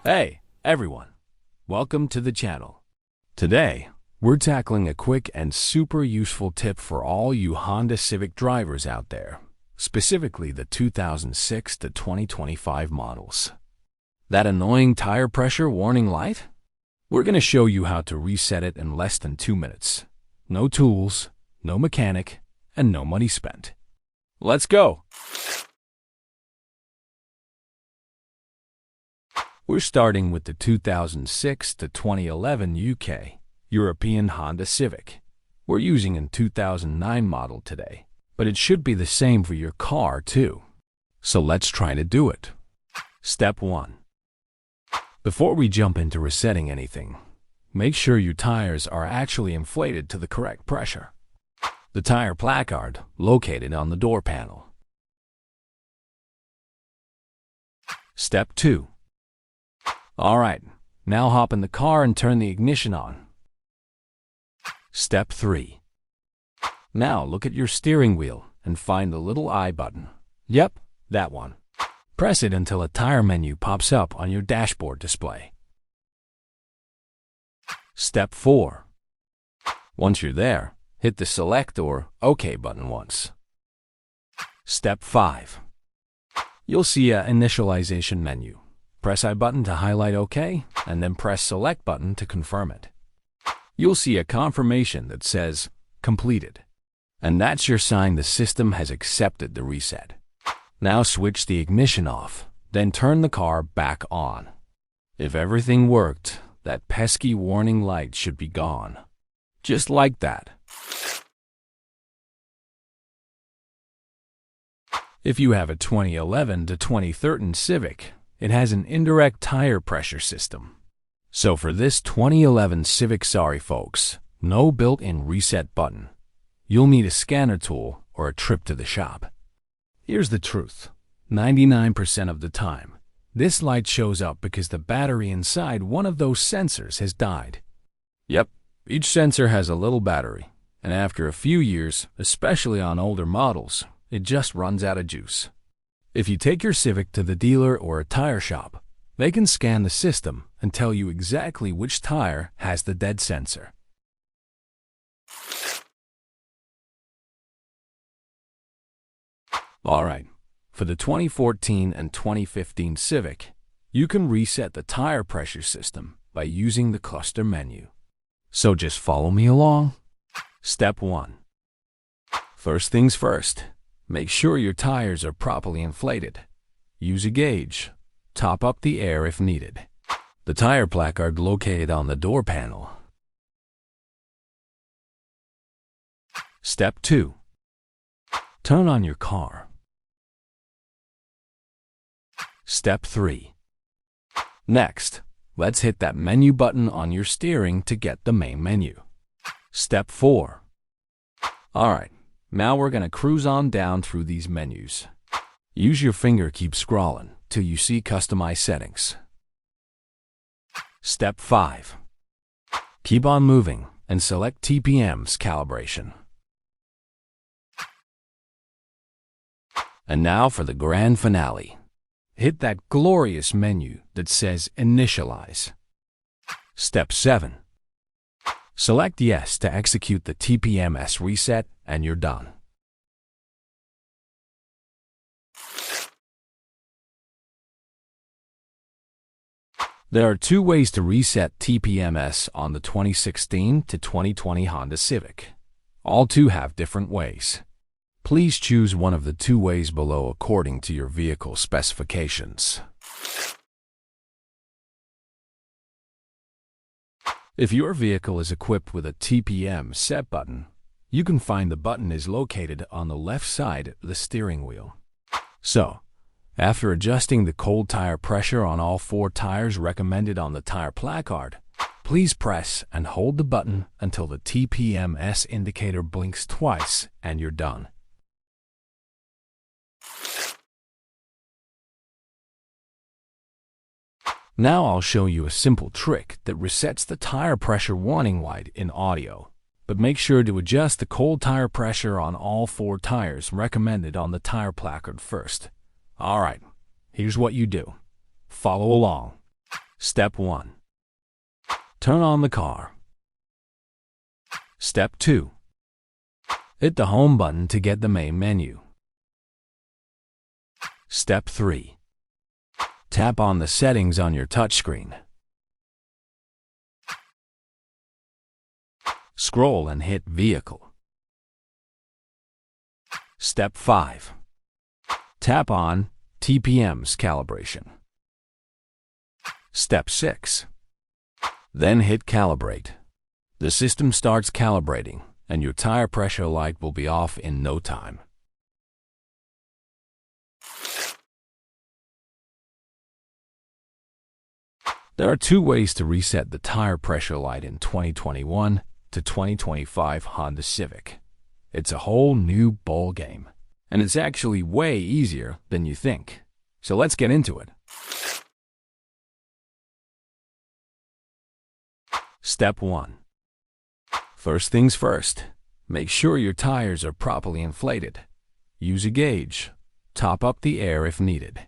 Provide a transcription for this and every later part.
Hey, everyone. Welcome to the channel. Today, we're tackling a quick and super useful tip for all you Honda Civic drivers out there, specifically the 2006 to 2025 models. That annoying tire pressure warning light? We're going to show you how to reset it in less than 2 minutes. No tools, no mechanic, and no money spent. Let's go! We're starting with the 2006 to 2011 UK European Honda Civic. We're using a 2009 model today, but it should be the same for your car too. So let's try to do it. Step 1. Before we jump into resetting anything, make sure your tires are actually inflated to the correct pressure. The tire placard located on the door panel. Step 2. Alright, now hop in the car and turn the ignition on. Step 3. Now look at your steering wheel and find the little I button. Yep, that one. Press it until a tire menu pops up on your dashboard display. Step 4. Once you're there, hit the Select or OK button once. Step 5. You'll see an initialization menu. Press I button to highlight OK, and then press Select button to confirm it. You'll see a confirmation that says Completed, and that's your sign the system has accepted the reset. Now switch the ignition off, then turn the car back on. If everything worked, that pesky warning light should be gone. Just like that. If you have a 2011 to 2013 Civic, it has an indirect tire pressure system. So for this 2011 Civic, sorry folks, no built-in reset button. You'll need a scanner tool or a trip to the shop. Here's the truth. 99% of the time, this light shows up because the battery inside one of those sensors has died. Yep, each sensor has a little battery, and after a few years, especially on older models, it just runs out of juice. If you take your Civic to the dealer or a tire shop, they can scan the system and tell you exactly which tire has the dead sensor. Alright, for the 2014 and 2015 Civic, you can reset the tire pressure system by using the cluster menu. So just follow me along. Step 1. First things first. Make sure your tires are properly inflated. Use a gauge. Top up the air if needed. The tire placard located on the door panel. Step 2. Turn on your car. Step 3. Next, let's hit that menu button on your steering to get the main menu. Step 4. Alright. Now we're going to cruise on down through these menus. Use your finger, keep scrolling till you see Customize Settings. Step 5. Keep on moving and select TPMS Calibration. And now for the grand finale. Hit that glorious menu that says Initialize. Step 7. Select Yes to execute the TPMS reset, and you're done. There are 2 ways to reset TPMS on the 2016 to 2020 Honda Civic. All 2 have different ways. Please choose one of the 2 ways below according to your vehicle specifications. If your vehicle is equipped with a TPM set button, you can find the button is located on the left side of the steering wheel. So, after adjusting the cold tire pressure on all 4 tires recommended on the tire placard, please press and hold the button until the TPMS indicator blinks twice and you're done. Now I'll show you a simple trick that resets the tire pressure warning light in audio. But make sure to adjust the cold tire pressure on all 4 tires recommended on the tire placard first. Alright, here's what you do. Follow along. Step 1. Turn on the car. Step 2. Hit the home button to get the main menu. Step 3. Tap on the settings on your touchscreen. Scroll and hit Vehicle. Step 5. Tap on TPMS calibration. Step 6. Then hit Calibrate. The system starts calibrating, and your tire pressure light will be off in no time. There are two ways to reset the tire pressure light in 2021 to 2025 Honda Civic. It's a whole new ball game, and it's actually way easier than you think. So let's get into it. Step 1. First things first, make sure your tires are properly inflated. Use a gauge. Top up the air if needed.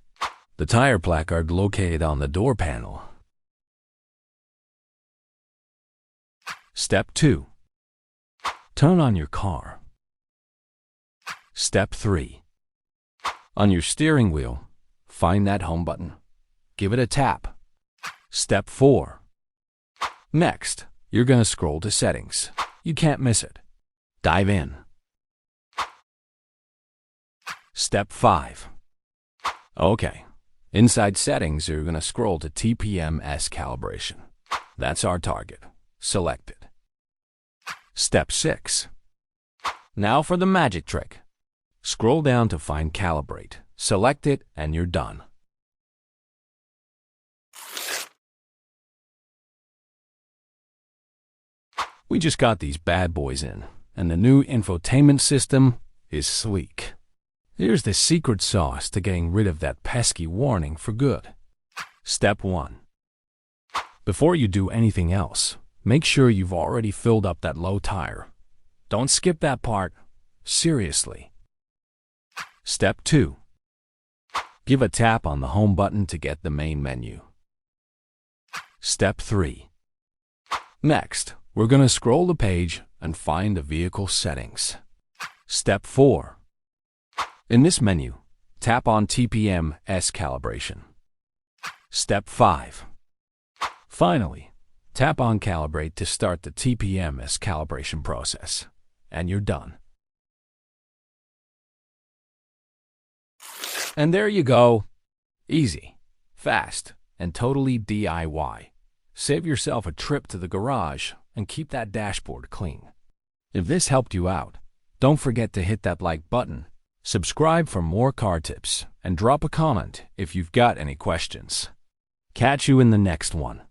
The tire placard located on the door panel. Step 2. Turn on your car. Step 3. On your steering wheel, find that home button. Give it a tap. Step 4. Next, you're going to scroll to Settings. You can't miss it. Dive in. Step 5. Okay. Inside Settings, you're going to scroll to TPMS calibration. That's our target. Select it. Step 6. Now for the magic trick. Scroll down to find Calibrate. Select it and you're done. We just got these bad boys in, and the new infotainment system is sleek. Here's the secret sauce to getting rid of that pesky warning for good. Step 1. Before you do anything else, make sure you've already filled up that low tire. Don't skip that part. Seriously. Step 2. Give a tap on the home button to get the main menu. Step 3. Next, we're going to scroll the page and find the vehicle settings. Step 4. In this menu, tap on TPMS calibration. Step 5. Finally, tap on Calibrate to start the TPMS calibration process, and you're done. And there you go. Easy, fast, and totally DIY. Save yourself a trip to the garage and keep that dashboard clean. If this helped you out, don't forget to hit that like button, subscribe for more car tips, and drop a comment if you've got any questions. Catch you in the next one.